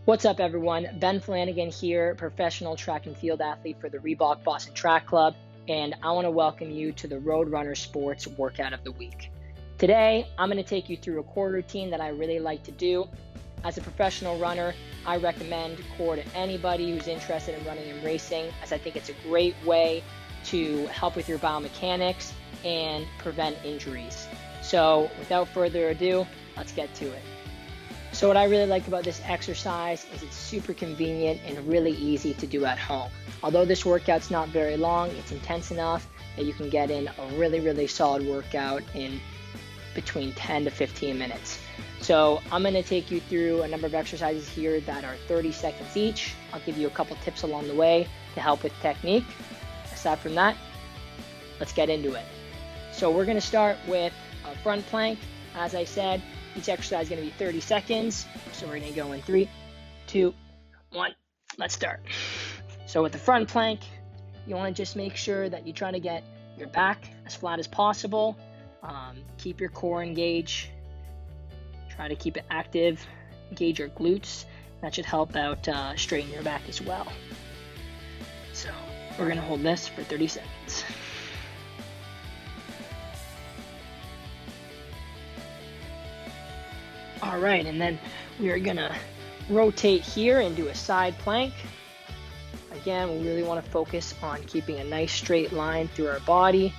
What's up, everyone? Ben Flanagan here, professional track and field athlete for the Reebok Boston Track Club, and I want to welcome you to the Roadrunner Sports Workout of the Week. Today, I'm going to take you through a core routine that I really like to do. As a professional runner, I recommend core to anybody who's interested in running and racing, as I think it's a great way to help with your biomechanics and prevent injuries. So without further ado, let's get to it. So what I really like about this exercise is it's super convenient and really easy to do at home. Although this workout's not very long, it's intense enough that you can get in a really solid workout in between 10 to 15 minutes. So I'm going to take you through a number of exercises here that are 30 seconds each. I'll give you a couple tips along the way to help with technique. Aside from that, let's get into it. So we're going to start with a front plank. As I said, each exercise is going to be 30 seconds. So we're going to go in 3, 2, 1. Let's start. So with the front plank, you want to just make sure that you try to get your back as flat as possible. Keep your core engaged. Try to keep it active. Engage your glutes. That should help out straighten your back as well. So we're going to hold this for 30 seconds. All right, and then we are gonna rotate here and do a side plank. Again, we really want to focus on keeping a nice straight line through our body.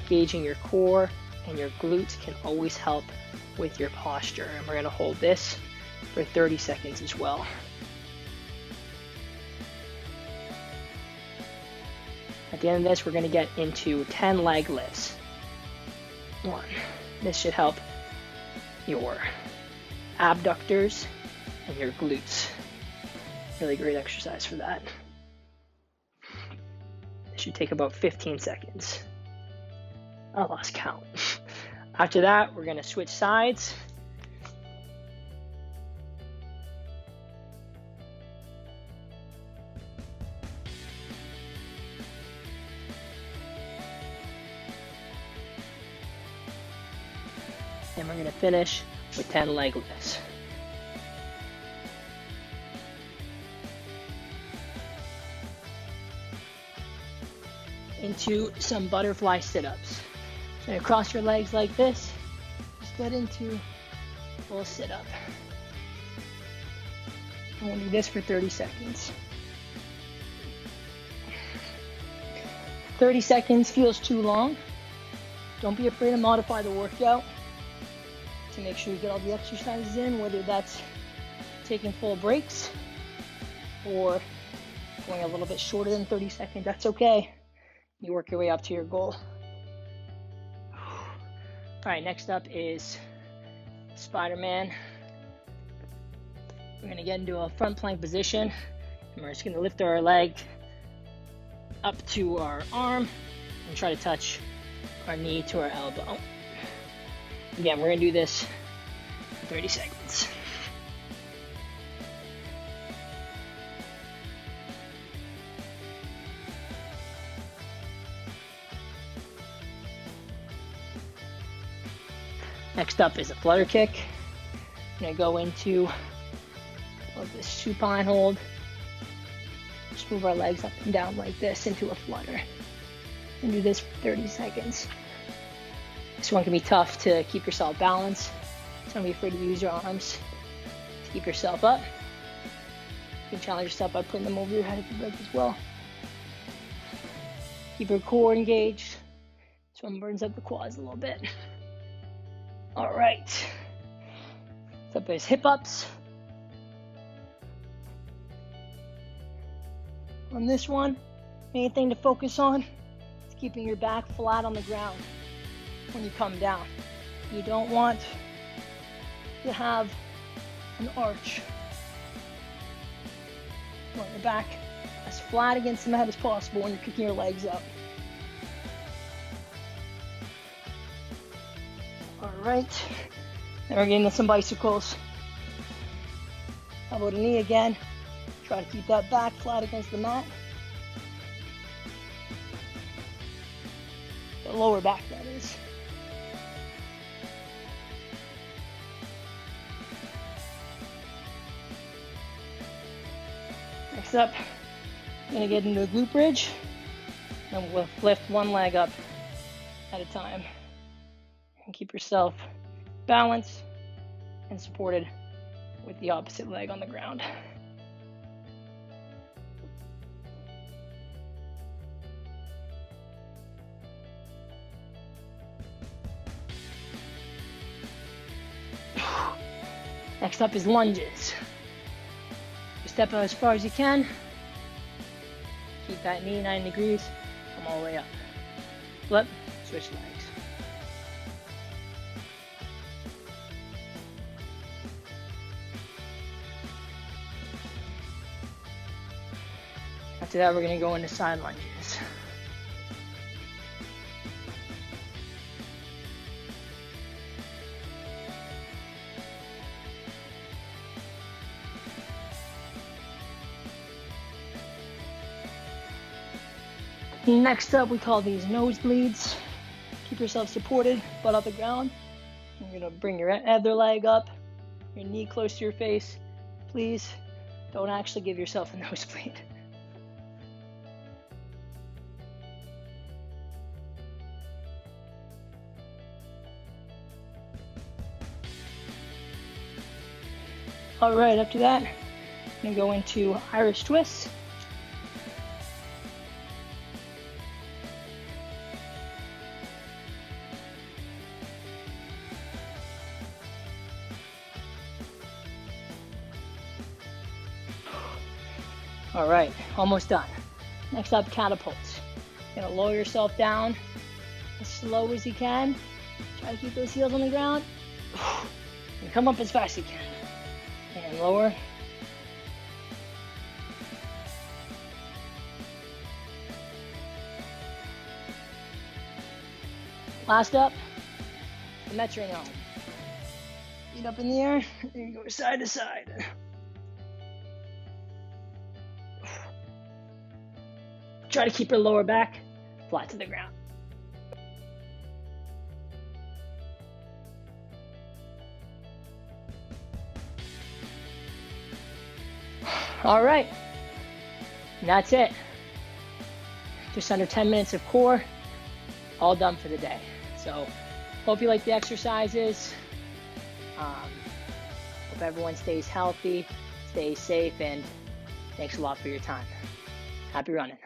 Engaging your core and your glutes can always help with your posture. And we're gonna hold this for 30 seconds as well. At the end of this, we're gonna get into 10 leg lifts. 1. This should help your abductors and your glutes. Really great exercise for that. It should take about 15 seconds. I lost count. After that, we're going to switch sides. And we're going to finish with 10 leg lifts. Into some butterfly sit-ups. So you cross your legs like this, just get into a full sit-up. I'm going to do this for 30 seconds. 30 seconds feels too long. Don't be afraid to modify the workout to make sure you get all the exercises in, whether that's taking full breaks or going a little bit shorter than 30 seconds. That's okay. You work your way up to your goal. All right, next up is Spiderman. We're gonna get into a front plank position, and we're just gonna lift our leg up to our arm and try to touch our knee to our elbow. Again, we're gonna do this for 30 seconds. Next up is a flutter kick. I'm gonna go into this supine hold. Just move our legs up and down like this into a flutter. And do this for 30 seconds. This one can be tough to keep yourself balanced. So don't be afraid to use your arms to keep yourself up. You can challenge yourself by putting them over your head if you'd like as well. Keep your core engaged. This one burns up the quads a little bit. All right. Next up is hip ups. On this one, main thing to focus on is keeping your back flat on the ground when you come down. You don't want to have an arch. You want your back as flat against the mat as possible when you're kicking your legs up. All right, then we're getting into some bicycles. How about a knee again? Try to keep that back flat against the mat. The lower back, that is. Next up, I'm gonna get into a glute bridge, and we'll lift one leg up at a time. And keep yourself balanced and supported with the opposite leg on the ground. Next up is lunges. You step out as far as you can. Keep that knee 90 degrees. Come all the way up. Flip, switch legs. After that, we're going to go into side lunges. Next up, we call these nosebleeds. Keep yourself supported, butt off the ground. You're gonna bring your other leg up, your knee close to your face. Please don't actually give yourself a nosebleed. All right, after that, I'm gonna go into Irish twists. All right, almost done. Next up, catapults. You're gonna lower yourself down as slow as you can. Try to keep those heels on the ground. And come up as fast as you can. And lower. Last up, the metronome. Feet up in the air, and you go side to side. Try to keep your lower back flat to the ground. All right, and that's it. Just under 10 minutes of core, all done for the day. So, hope you like the exercises. Hope everyone stays healthy, stays safe, and thanks a lot for your time. Happy running.